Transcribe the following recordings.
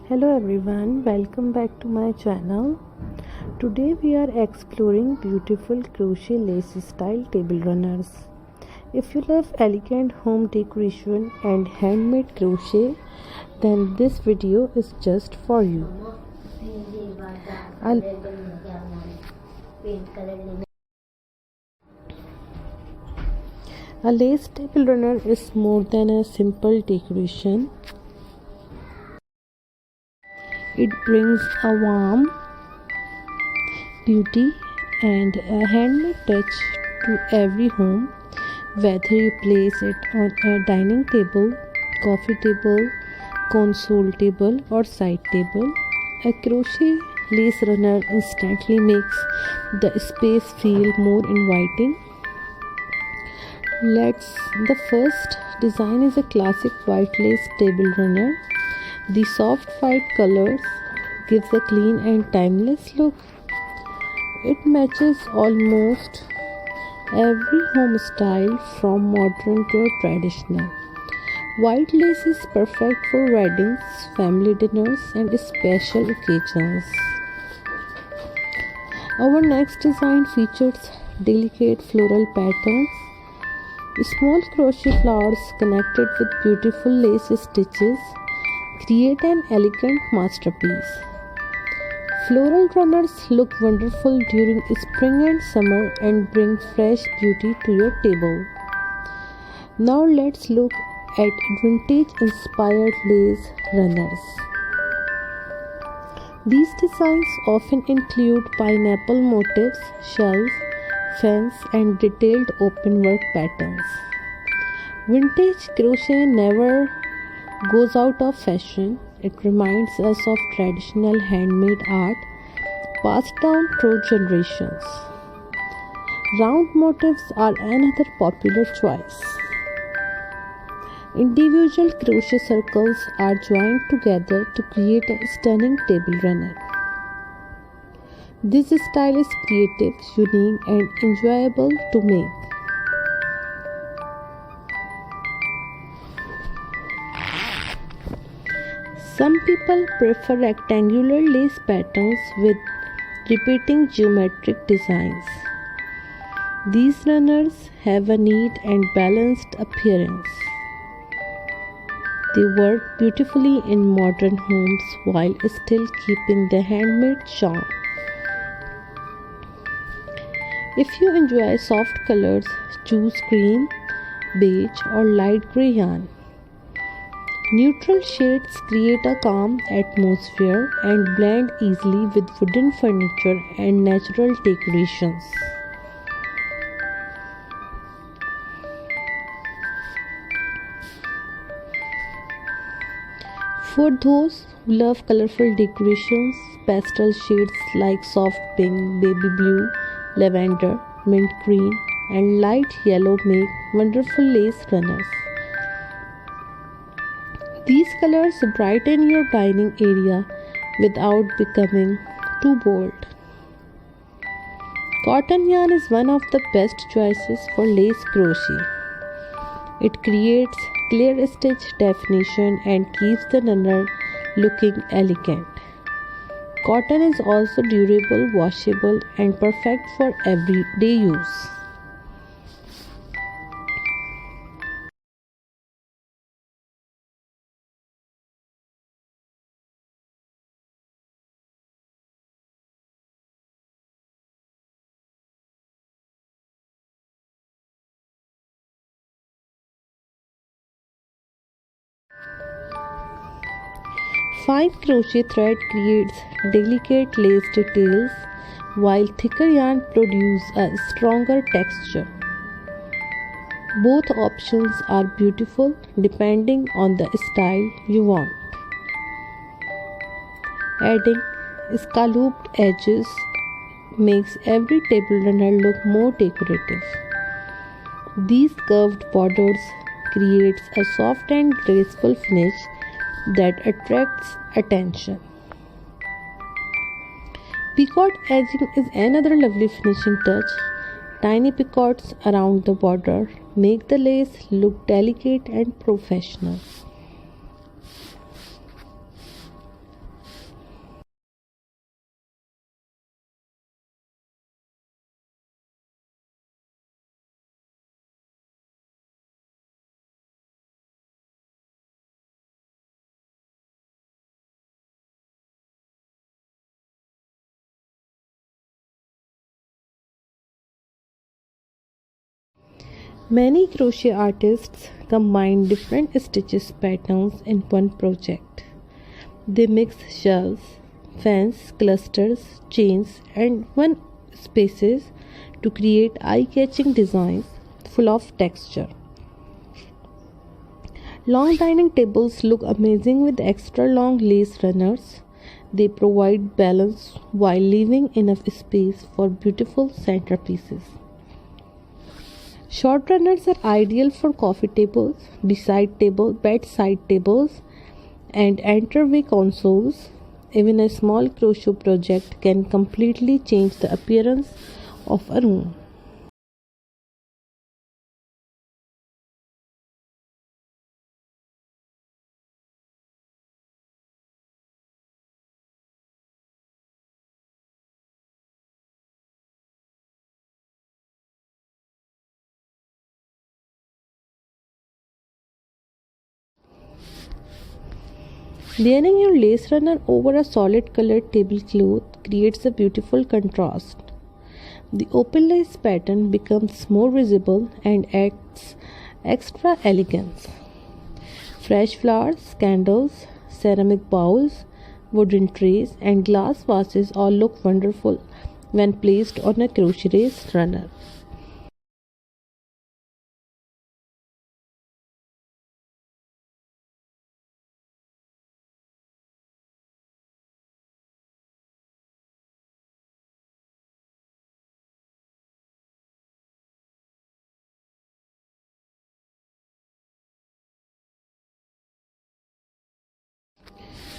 Hello everyone, welcome back to my channel. Today we are exploring beautiful crochet lace style table runners. If you love elegant home decoration and handmade crochet, then this video is just for you. A lace table runner is more than a simple decoration. It brings a warm beauty and a handmade touch to every home, whether you place it on a dining table, coffee table, console table, or side table. A crochet lace runner instantly makes the space feel more inviting. The first design is a classic white lace table runner. The soft white colors gives a clean and timeless look. It matches almost every home style from modern to traditional. White lace is perfect for weddings, family dinners, and special occasions. Our next design features delicate floral patterns. Small crochet flowers connected with beautiful lace stitches create an elegant masterpiece. Floral runners look wonderful during spring and summer and bring fresh beauty to your table. Now let's look at vintage inspired lace runners. These designs often include pineapple motifs, shells, fans, and detailed openwork patterns. Vintage crochet never goes out of fashion. It reminds us of traditional handmade art passed down through generations. Round motifs are another popular choice. Individual crochet circles are joined together to create a stunning table runner. This style is creative, unique, and enjoyable to make. Some people prefer rectangular lace patterns with repeating geometric designs. These runners have a neat and balanced appearance. They work beautifully in modern homes while still keeping the handmade charm. If you enjoy soft colors, choose cream, beige, or light gray yarn. Neutral shades create a calm atmosphere and blend easily with wooden furniture and natural decorations. For those who love colorful decorations, pastel shades like soft pink, baby blue, lavender, mint green, and light yellow make wonderful lace runners. These colors brighten your dining area without becoming too bold. Cotton yarn is one of the best choices for lace crochet. It creates clear stitch definition and keeps the runner looking elegant. Cotton is also durable, washable, and perfect for everyday use. Fine crochet thread creates delicate lace details, while thicker yarn produces a stronger texture. Both options are beautiful depending on the style you want. Adding scalloped edges makes every table runner look more decorative. These curved borders creates a soft and graceful finish that attracts attention. Picot edging is another lovely finishing touch. Tiny picots around the border make the lace look delicate and professional. Many crochet artists combine different stitches patterns in one project. They mix shells, fans, clusters, chains, and one spaces to create eye-catching designs full of texture. Long dining tables look amazing with extra long lace runners. They provide balance while leaving enough space for beautiful centerpieces. Short runners are ideal for coffee tables, bedside tables, and entryway consoles. Even a small crochet project can completely change the appearance of a room. Layering your lace runner over a solid colored tablecloth creates a beautiful contrast. The open lace pattern becomes more visible and adds extra elegance. Fresh flowers, candles, ceramic bowls, wooden trays, and glass vases all look wonderful when placed on a crochet lace runner.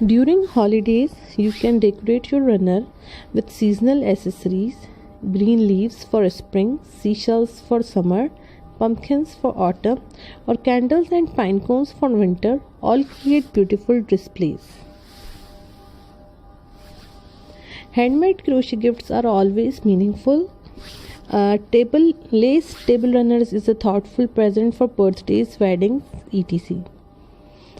During holidays, you can decorate your runner with seasonal accessories: green leaves for spring, seashells for summer, pumpkins for autumn, or candles and pine cones for winter. All create beautiful displays. Handmade crochet gifts are always meaningful. Lace table runners is a thoughtful present for birthdays, weddings, etc.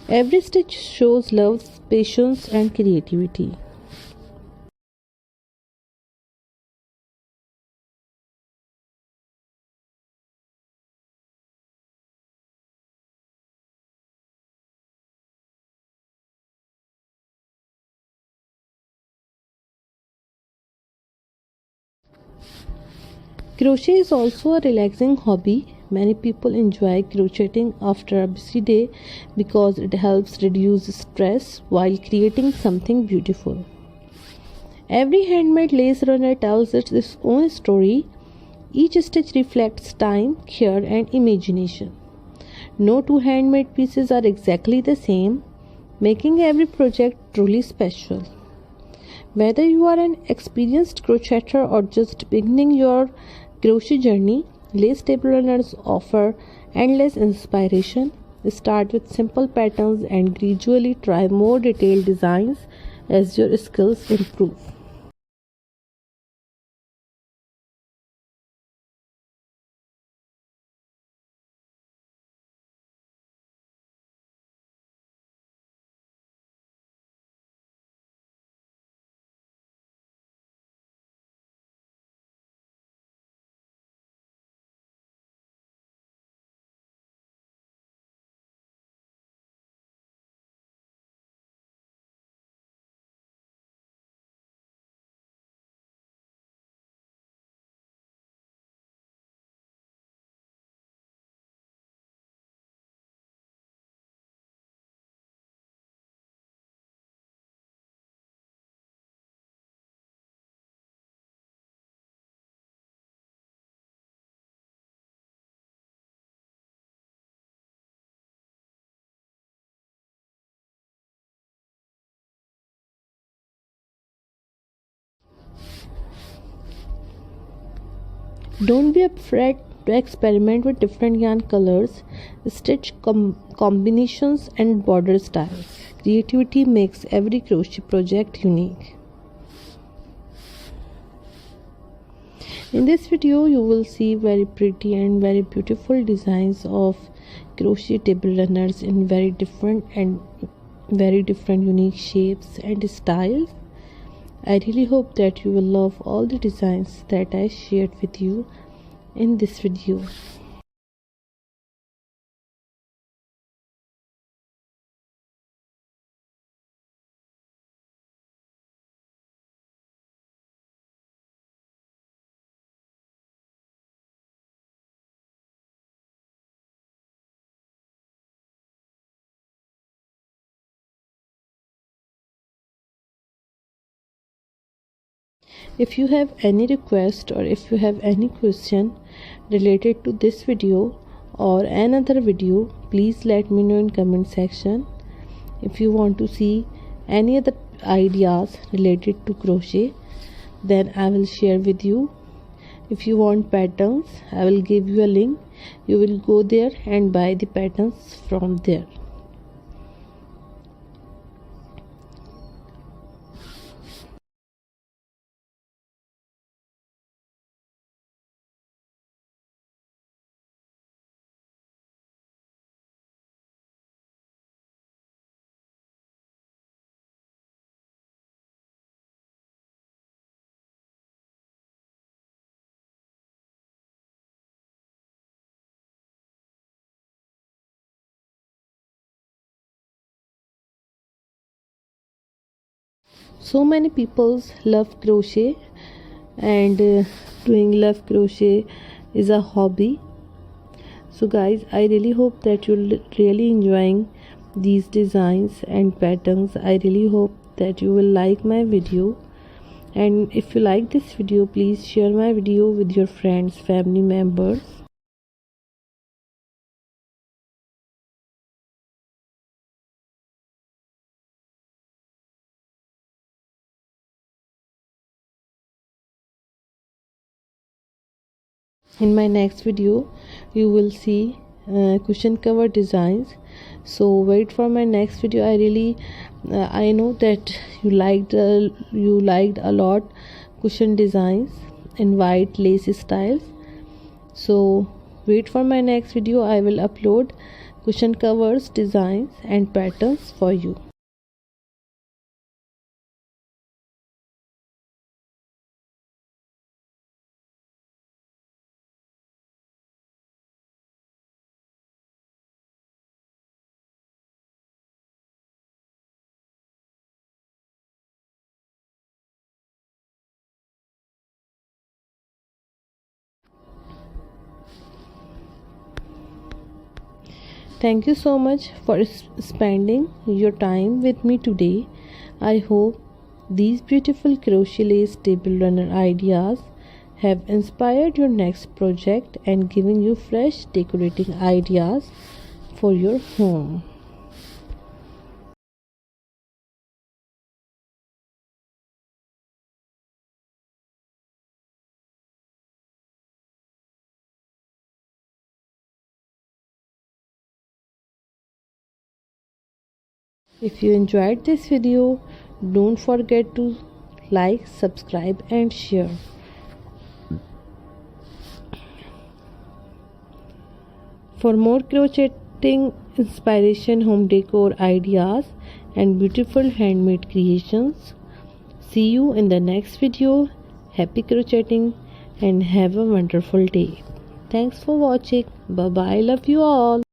Every stitch shows love, patience, and creativity. Crochet is also a relaxing hobby. Many people enjoy crocheting after a busy day because it helps reduce stress while creating something beautiful. Every handmade lace runner tells its own story. Each stitch reflects time, care, and imagination. No two handmade pieces are exactly the same, making every project truly special. Whether you are an experienced crocheter or just beginning your crochet journey, lace table runners offer endless inspiration. Start with simple patterns and gradually try more detailed designs as your skills improve. Don't be afraid to experiment with different yarn colors, stitch combinations, and border styles. Creativity makes every crochet project unique. In this video, you will see very pretty and very beautiful designs of crochet table runners in very different unique shapes and styles. I really hope that you will love all the designs that I shared with you in this video. If you have any request or if you have any question related to this video or another video, please let me know in comment section. If you want to see any other ideas related to crochet, then I will share with you. If you want patterns, I will give you a link. You will go there and buy the patterns from there. So many people love crochet, and doing love crochet is a hobby. So guys, I really hope that you're really enjoying these designs and patterns. I really hope that you will like my video, and if you like this video, please share my video with your friends, family members. In my next video you will see cushion cover designs, so wait for my next video. I know that you liked a lot cushion designs in white lace styles, so wait for my next video. I will upload cushion covers designs and patterns for you. Thank you so much for spending your time with me today. I hope these beautiful crochet lace table runner ideas have inspired your next project and given you fresh decorating ideas for your home. If you enjoyed this video, don't forget to like, subscribe and share. For more crocheting inspiration, home decor ideas and beautiful handmade creations, see you in the next video. Happy crocheting and have a wonderful day. Thanks for watching. Bye bye. Love you all.